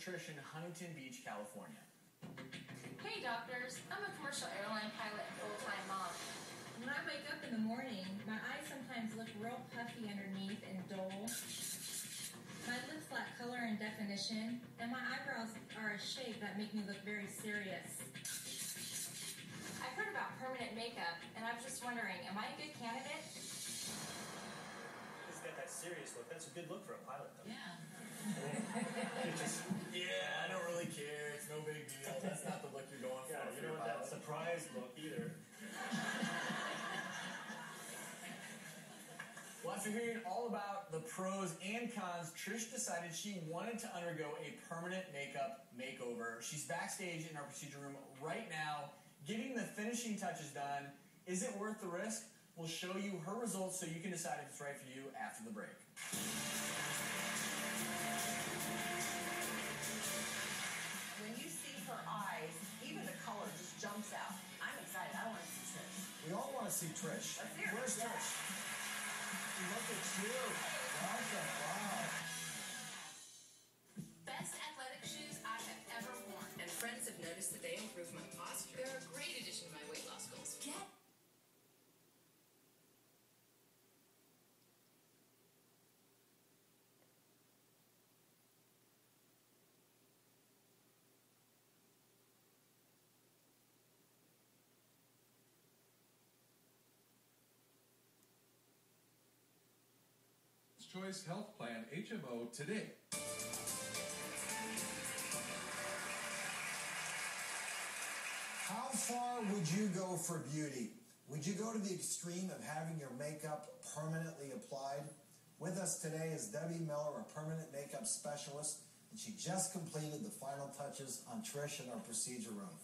Trish in Huntington Beach, California. Hey doctors, I'm a commercial airline pilot and full-time mom. When I wake up in the morning, my eyes sometimes look real puffy underneath and dull. My lips lack color and definition, and my eyebrows are a shape that make me look very serious. I've heard about permanent makeup, and I was just wondering, am I a good candidate? He's got that serious look. That's a good look for a pilot, though. Yeah. Yeah, I don't really care. It's no big deal. That's not the look you're going for. Yeah, you don't want that surprised look either. Well, after hearing all about the pros and cons, Trish decided she wanted to undergo a permanent makeup makeover. She's backstage in our procedure room right now, getting the finishing touches done. Is it worth the risk? We'll show you her results so you can decide if it's right for you after the break. When you see her eyes, even the color just jumps out. I'm excited. I want to see Trish. We all want to see Trish. Let's hear it. Where's Yeah. Trish? Look at you. Welcome. Wow. Best athletic shoes I have ever worn. And friends have noticed that they improve my posture. They're a great addition to my weight loss goals. Get Choice Health Plan HMO today. How far would you go for beauty? Would you go to the extreme of having your makeup permanently applied? With us today is Debbie Miller, a permanent makeup specialist, and she just completed the final touches on Trish in our procedure room.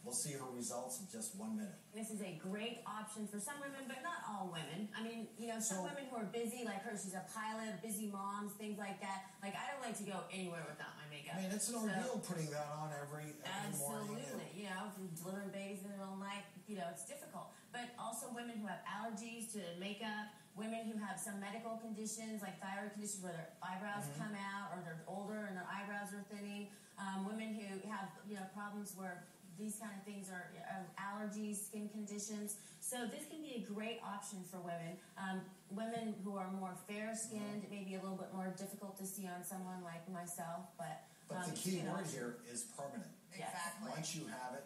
We'll see her results in just 1 minute. This is a great option for some women, but not all women. I mean, you know, some women who are busy, like her, she's a pilot, busy moms, things like that. Like, I don't like to go anywhere without my makeup. I mean, it's an ordeal putting that on every morning. Absolutely. You know, if you're delivering babies in the middle of the night, you know, it's difficult. But also women who have allergies to makeup, women who have some medical conditions, like thyroid conditions where their eyebrows come out, or they're older and their eyebrows are thinning. Women who have, you know, problems where these kind of things are allergies, skin conditions. So this can be a great option for women. Women who are more fair-skinned, it may be a little bit more difficult to see on someone like myself, but the key word here is permanent. Exactly. Once you have it,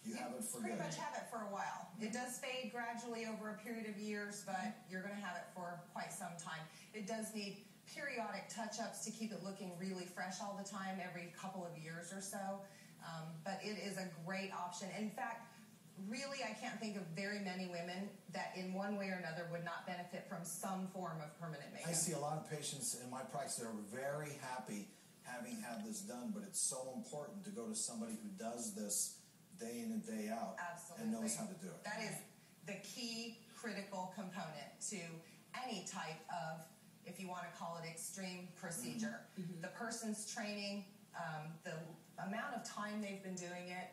you have it for pretty good. much have it for a while. It does fade gradually over a period of years, but you're going to have it for quite some time. It does need periodic touch-ups to keep it looking really fresh all the time, every couple of years or so. But it is a great option. In fact, really, I can't think of very many women that in one way or another would not benefit from some form of permanent makeup. I see a lot of patients in my practice that are very happy having had this done, but it's so important to go to somebody who does this day in and day out. Absolutely. And knows how to do it. That is the key critical component to any type of, if you want to call it, extreme procedure. The person's training, the amount of time they've been doing it,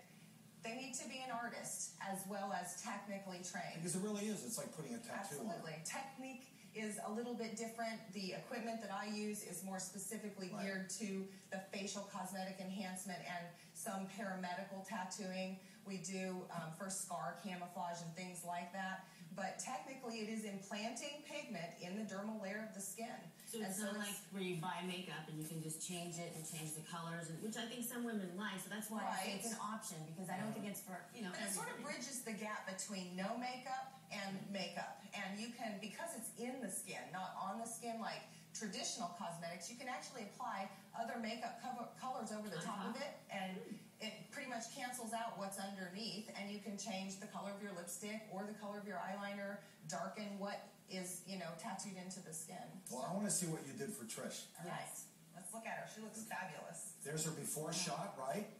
they need to be an artist as well as technically trained. Because it really is. It's like putting a tattoo on. Absolutely. Technique is a little bit different. The equipment that I use is more specifically geared to the facial cosmetic enhancement and some paramedical tattooing. We do for scar camouflage and things like that. But technically, it is implanting pigment in the dermal layer of the skin. So it's not like where you buy makeup and you can just change it and change the colors, which I think some women like. So that's why I say it's an option, because I don't think it's for, you know, But it sort of bridges the gap between no makeup and makeup. And you can, because it's in the skin, not on the skin like traditional cosmetics, you can actually apply other makeup colors over the top of it, and it pretty much cancels out what's underneath, and you can change the color of your lipstick or the color of your eyeliner, darken what is, you know, tattooed into the skin. Well, I want to see what you did for Trish. Yes. Let's look at her. She looks fabulous. There's her before shot, right?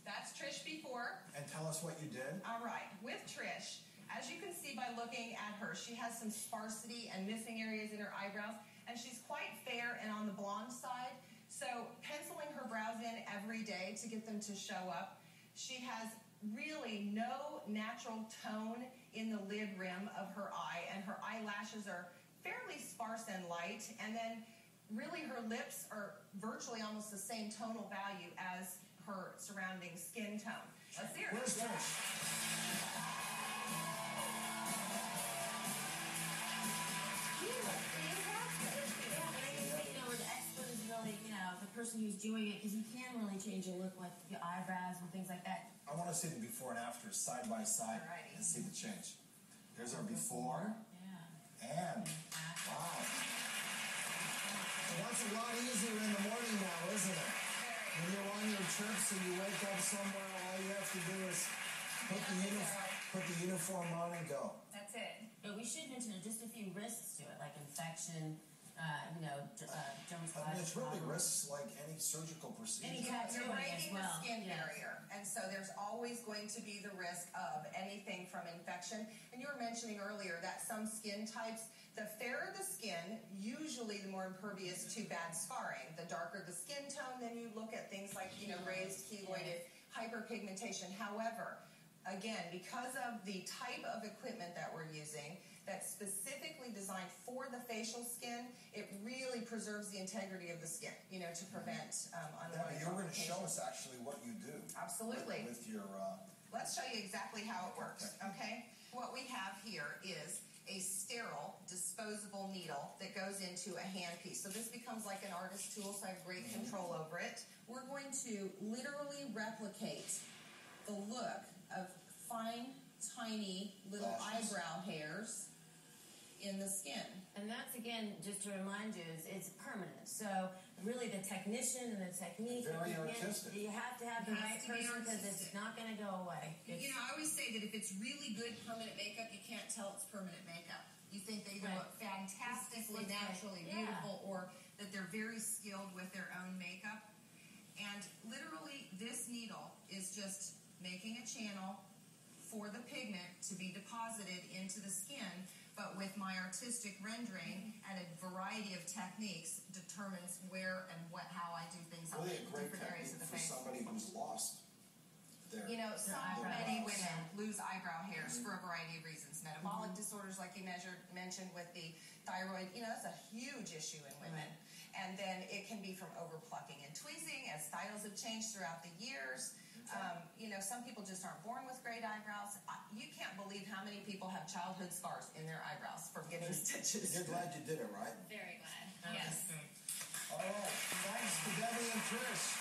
That's Trish before. And tell us what you did. All right. With Trish, as you can see by looking at her, she has some sparsity and missing areas in her eyebrows, and she's quite fair and on the blonde side. So penciling her brows in every day to get them to show up. She has really no natural tone in the lid rim of her eye, and her eyelashes are fairly sparse and light. And then really her lips are virtually almost the same tonal value as her surrounding skin tone. Let's see her. Where's Trish? Where the expert is really, the person who's doing it, because you can really change your look with your eyebrows and things like that. I want to see the before and after side by side and see the change. Here's our before and wow. So that's a lot easier in the morning now, isn't it? When you're on your trips and you wake up somewhere, all you have to do is put the uniform on and go. That's it. But we should mention just a few risks to it, like infection, germs. I mean, it's really risks like any surgical procedure. You're breaking the skin barrier, and so there's always going to be the risk of anything from infection. And you were mentioning earlier that some skin types, the fairer the skin, usually the more impervious to bad scarring. The darker the skin tone, then you look at things like, raised keloided hyperpigmentation. However, again, because of the type of equipment that we're using that's specifically designed for the facial skin, it really preserves the integrity of the skin, to prevent unwanted You're going to complications. show us actually what you do. Absolutely. With your... Let's show you exactly how it works, okay? What we have here is a sterile, disposable needle that goes into a handpiece. So this becomes like an artist tool, so I have great control over it. We're going to literally replicate the look of fine, tiny little eyebrow hairs in the skin. And that's, again, just to remind you, it's permanent. So really the technician and the technique, Very artistic. You have to have the right person because it's not going to go away. I always say that if it's really good permanent makeup, you can't tell it's permanent makeup. You think they either look fantastically, naturally beautiful, or that they're very skilled with their own makeup. And literally, this needle is just making a channel for the pigment to be deposited into the skin, but with my artistic rendering and a variety of techniques determines where and how I do things on Really a great different areas of technique the for face. somebody who's lost their So many women lose eyebrow hairs for a variety of reasons. Metabolic disorders, like you mentioned with the thyroid, that's a huge issue in women. And then it can be from overplucking and tweezing as styles have changed throughout the years. Some people just aren't born with great eyebrows. You can't believe how many people have childhood scars in their eyebrows from getting stitches. You're glad you did it, right? Very glad. Yes. Yes. All right. Thanks to Debbie and Trish.